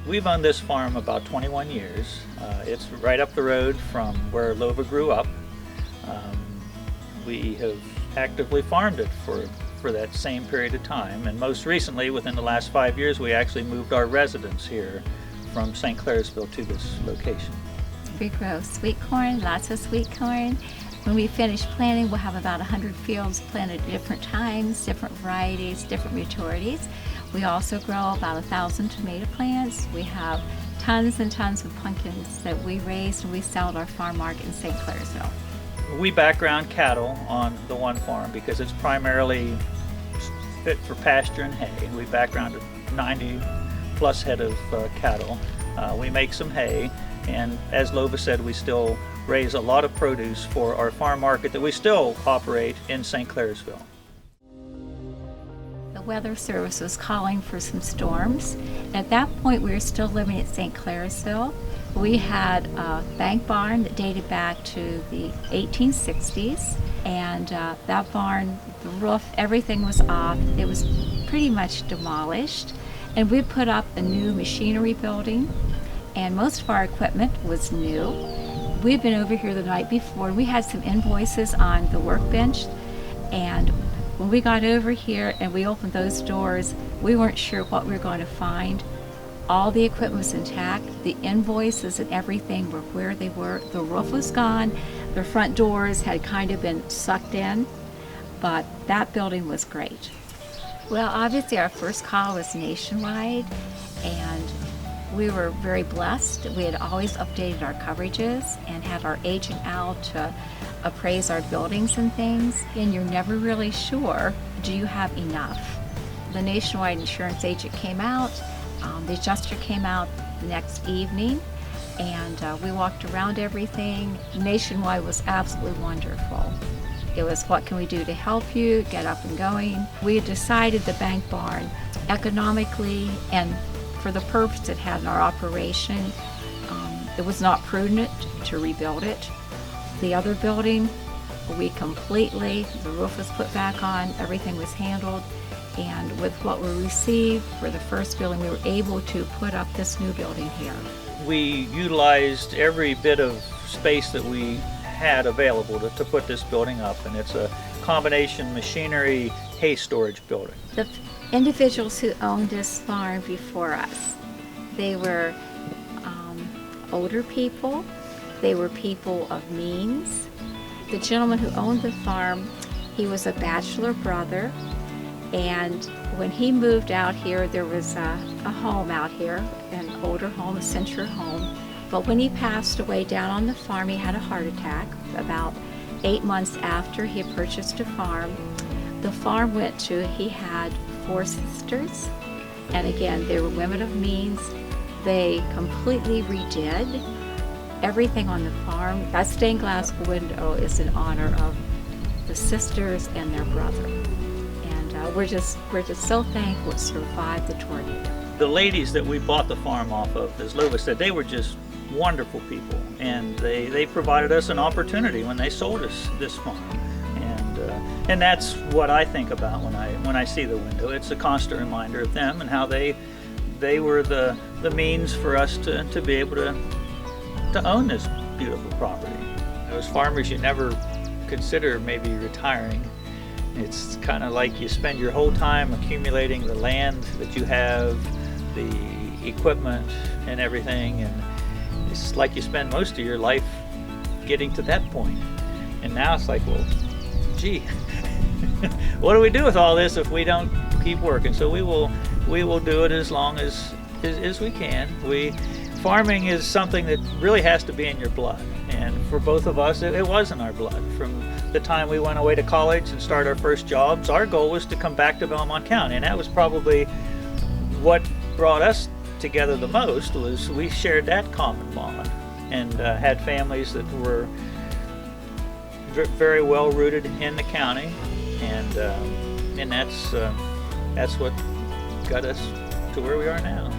We've owned this farm about 21 years. It's right up the road from where Lova grew up. We have actively farmed it for that same period of time, and most recently, within the last 5 years, we actually moved our residence here from St. Clairsville to this location. We grow sweet corn, lots of sweet corn. When we finish planting, we'll have about 100 fields planted at different times, different varieties, different maturities. We also grow about 1,000 tomato plants. We have tons and tons of pumpkins that we raise and we sell at our farm market in St. Clairsville. We background cattle on the one farm because it's primarily fit for pasture and hay. We backgrounded 90 plus head of cattle. We make some hay, and as Lova said, we still raise a lot of produce for our farm market that we still operate in St. Clairsville. The Weather Service was calling for some storms. At that point, we were still living at St. Clairsville. We had a bank barn that dated back to the 1860s, and that barn, the roof, everything was off. It was pretty much demolished, and we put up a new machinery building, and most of our equipment was new. We'd been over here the night before. We had some invoices on the workbench, and when we got over here and we opened those doors, we weren't sure what we were going to find. All the equipment was intact. The invoices and everything were where they were. The roof was gone. The front doors had kind of been sucked in, but that building was great. Well, obviously our first call was nationwide, and we were very blessed. We had always updated our coverages and had our agent out to appraise our buildings and things, and you're never really sure, do you have enough? The nationwide insurance agent came out, the adjuster came out the next evening, and we walked around everything. Nationwide was absolutely wonderful. It was, what can we do to help you get up and going? We had decided the bank barn economically and for the purpose it had in our operation, it was not prudent to rebuild it. The other building, the roof was put back on, everything was handled, and with what we received for the first building, we were able to put up this new building here. We utilized every bit of space that we had available to put this building up, and it's a combination machinery hay storage building. The individuals who owned this farm before us, they were older people, they were people of means. The gentleman who owned the farm, he was a bachelor brother, and when he moved out here, there was a home out here, an older home, a century home. But when he passed away down on the farm, he had a heart attack about 8 months after he had purchased a farm. The farm he had 4 sisters, and again, they were women of means. They completely redid everything on the farm. That stained glass window is in honor of the sisters and their brother. And we're just so thankful it survived the tornado. The ladies that we bought the farm off of, as Lova said, they were just wonderful people, and they provided us an opportunity when they sold us this farm. And that's what I think about when I see the window. It's a constant reminder of them and how they were the means for us to be able to own this beautiful property. As farmers, you never consider maybe retiring. It's kind of like you spend your whole time accumulating the land that you have, the equipment and everything, and it's like you spend most of your life getting to that point. And now it's like, well, gee, what do we do with all this if we don't keep working? So we will do it as long as we can. Farming is something that really has to be in your blood, and for both of us, it was in our blood. From the time we went away to college and started our first jobs, our goal was to come back to Belmont County, and that was probably what brought us together the most. Was we shared that common bond and had families that were very well rooted in the county, and that's what got us to where we are now.